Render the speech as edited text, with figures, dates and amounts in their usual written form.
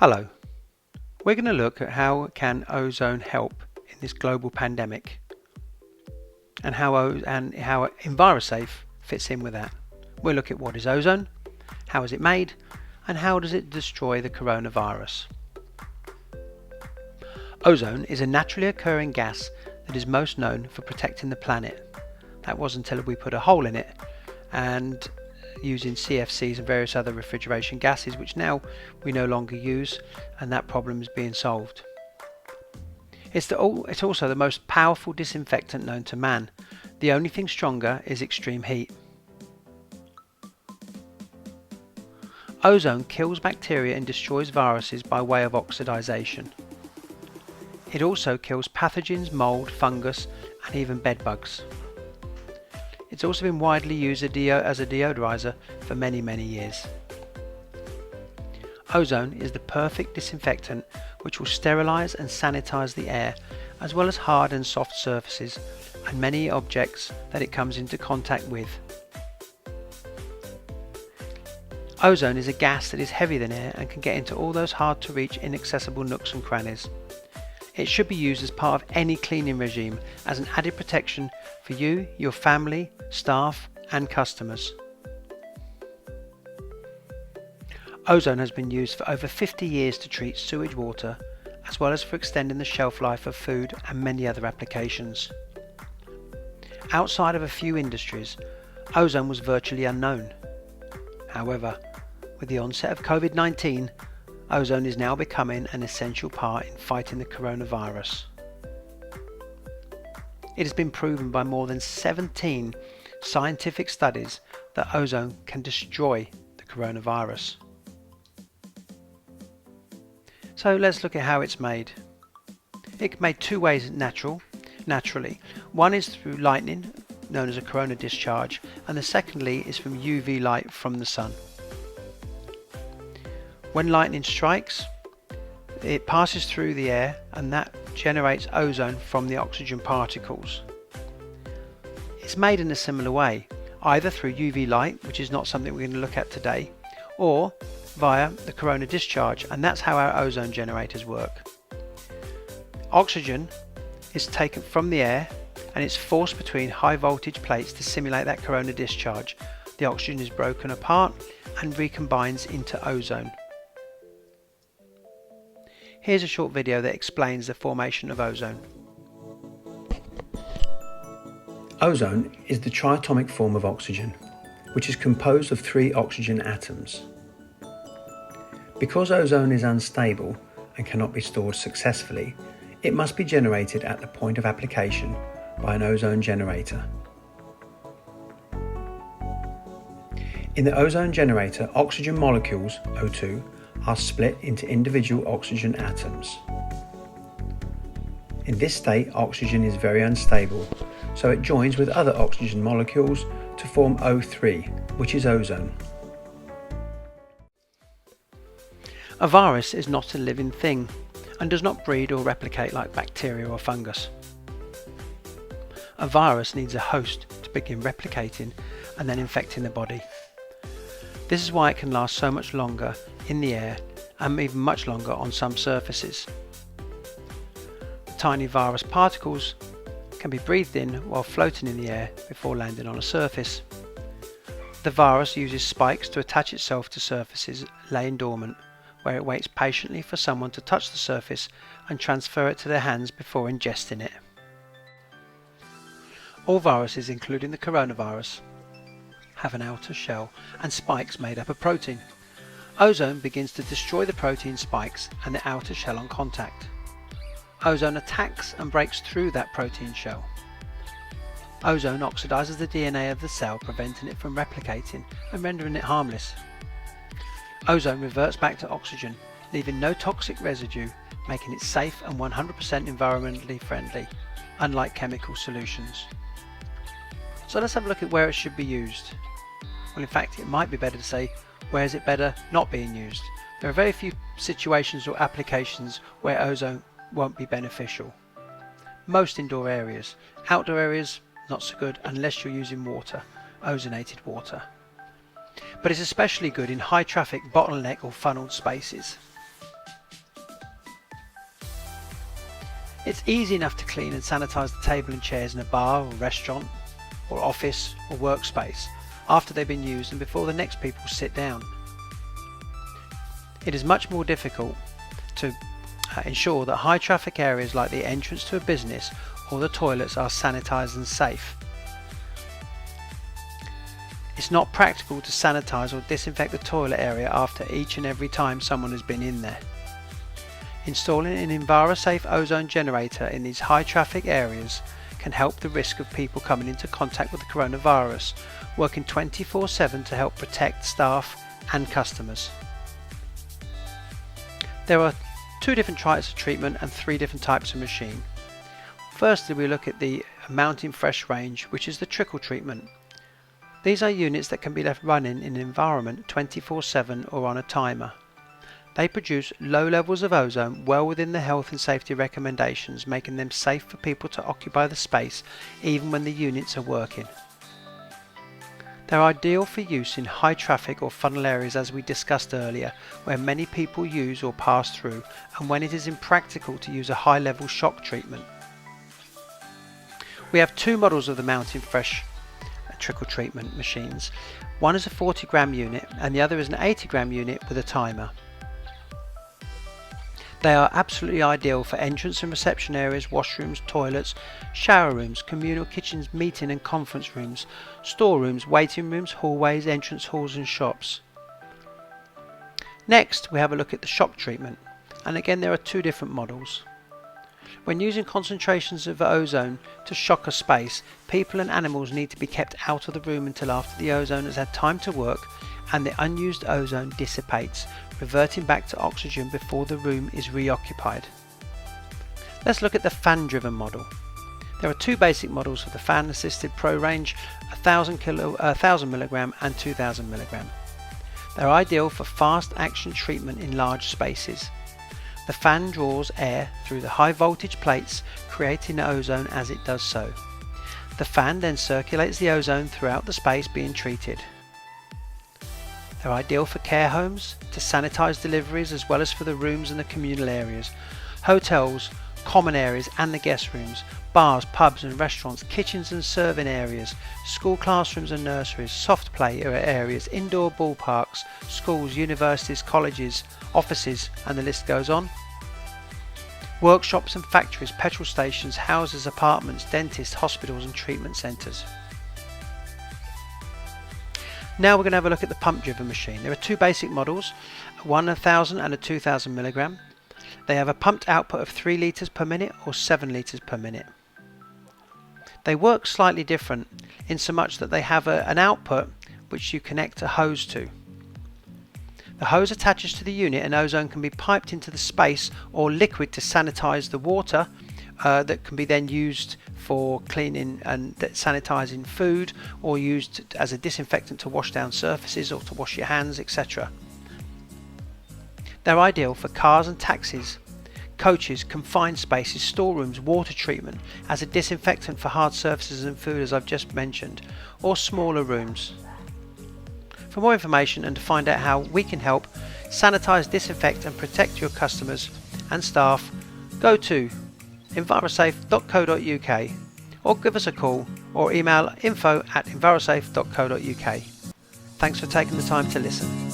Hello, we're going to look at how can ozone help in this global pandemic and how Envirusafe fits in with that. We'll look at what is ozone, how is it made, and how does it destroy the coronavirus. Ozone is a naturally occurring gas that is most known for protecting the planet. That was until we put a hole in it and using CFCs and various other refrigeration gases, which now we no longer use, and that problem is being solved. It's also the most powerful disinfectant known to man. The only thing stronger is extreme heat. Ozone kills bacteria and destroys viruses by way of oxidization. It also kills pathogens, mold, fungus, and even bedbugs. It's also been widely used as a deodorizer for many years. Ozone is the perfect disinfectant which will sterilize and sanitize the air, as well as hard and soft surfaces and many objects that it comes into contact with. Ozone is a gas that is heavier than air and can get into all those hard to reach, inaccessible nooks and crannies. It should be used as part of any cleaning regime as an added protection for you, your family, staff and customers. Ozone has been used for over 50 years to treat sewage water, as well as for extending the shelf life of food and many other applications. Outside of a few industries, ozone was virtually unknown. However, with the onset of COVID-19, ozone is now becoming an essential part in fighting the coronavirus. It has been proven by more than 17 scientific studies that ozone can destroy the coronavirus. So let's look at how it's made. It's made two ways naturally. One is through lightning, known as a corona discharge, and the secondly is from UV light from the sun. When lightning strikes, it passes through the air and that generates ozone from the oxygen particles. It's made in a similar way, either through UV light, which is not something we're going to look at today, or via the corona discharge, and that's how our ozone generators work. Oxygen is taken from the air and it's forced between high voltage plates to simulate that corona discharge. The oxygen is broken apart and recombines into ozone. Here's a short video that explains the formation of ozone. Ozone is the triatomic form of oxygen, which is composed of 3 oxygen atoms. Because ozone is unstable and cannot be stored successfully, it must be generated at the point of application by an ozone generator. In the ozone generator, oxygen molecules, O2, are split into individual oxygen atoms. In this state, oxygen is very unstable, so it joins with other oxygen molecules to form O3, which is ozone. A virus is not a living thing and does not breed or replicate like bacteria or fungus. A virus needs a host to begin replicating and then infecting the body. This is why it can last so much longer in the air and even much longer on some surfaces. The tiny virus particles can be breathed in while floating in the air before landing on a surface. The virus uses spikes to attach itself to surfaces laying dormant, where it waits patiently for someone to touch the surface and transfer it to their hands before ingesting it. All viruses, including the coronavirus, have an outer shell and spikes made up of protein. Ozone begins to destroy the protein spikes and the outer shell on contact. Ozone attacks and breaks through that protein shell. Ozone oxidizes the DNA of the cell, preventing it from replicating and rendering it harmless. Ozone reverts back to oxygen, leaving no toxic residue, making it safe and 100% environmentally friendly, unlike chemical solutions. So let's have a look at where it should be used. Well, in fact, it might be better to say, where is it better not being used? There are very few situations or applications where ozone won't be beneficial. Most indoor areas. Outdoor areas, not so good unless you're using water, ozonated water. But it's especially good in high traffic, bottleneck or funneled spaces. It's easy enough to clean and sanitize the table and chairs in a bar or restaurant or office or workspace after they've been used and before the next people sit down. It is much more difficult to ensure that high traffic areas like the entrance to a business or the toilets are sanitized and safe. It's not practical to sanitize or disinfect the toilet area after each and every time someone has been in there. Installing an Envirusafe ozone generator in these high traffic areas can help the risk of people coming into contact with the coronavirus, working 24/7 to help protect staff and customers. There are 2 different types of treatment and 3 different types of machine. Firstly, we look at the Mountain Fresh range, which is the trickle treatment. These are units that can be left running in an environment 24/7 or on a timer. They produce low levels of ozone well within the health and safety recommendations, making them safe for people to occupy the space even when the units are working. They're ideal for use in high traffic or funnel areas, as we discussed earlier, where many people use or pass through, and when it is impractical to use a high level shock treatment. We have 2 models of the Mountain Fresh trickle treatment machines. One is a 40-gram unit and the other is an 80-gram unit with a timer. They are absolutely ideal for entrance and reception areas, washrooms, toilets, shower rooms, communal kitchens, meeting and conference rooms, storerooms, waiting rooms, hallways, entrance halls and shops. Next, we have a look at the shock treatment, and again there are 2 different models. When using concentrations of ozone to shock a space, people and animals need to be kept out of the room until after the ozone has had time to work and the unused ozone dissipates, reverting back to oxygen before the room is reoccupied. Let's look at the fan-driven model. There are 2 basic models of the fan-assisted Pro range, 1000 mg and 2000 mg. They're ideal for fast action treatment in large spaces. The fan draws air through the high voltage plates, creating ozone as it does so. The fan then circulates the ozone throughout the space being treated. They're ideal for care homes, to sanitize deliveries, as well as for the rooms and the communal areas, hotels, common areas and the guest rooms, bars, pubs and restaurants, kitchens and serving areas, school classrooms and nurseries, soft play areas, indoor ballparks, schools, universities, colleges, offices, and the list goes on. Workshops and factories, petrol stations, houses, apartments, dentists, hospitals and treatment centres. Now we're going to have a look at the pump driven machine. There are 2 basic models, a 1000 and a 2000 mg. They have a pumped output of 3 litres per minute or 7 litres per minute. They work slightly different in so much that they have an output which you connect a hose to. The hose attaches to the unit and ozone can be piped into the space or liquid to sanitize the water that can be then used for cleaning and sanitizing food, or used as a disinfectant to wash down surfaces or to wash your hands, etc. They're ideal for cars and taxis, coaches, confined spaces, storerooms, water treatment, as a disinfectant for hard surfaces and food, as I've just mentioned, or smaller rooms. For more information and to find out how we can help sanitize, disinfect and protect your customers and staff, go to envirusafe.co.uk or give us a call or email info@envirusafe.co.uk. Thanks for taking the time to listen.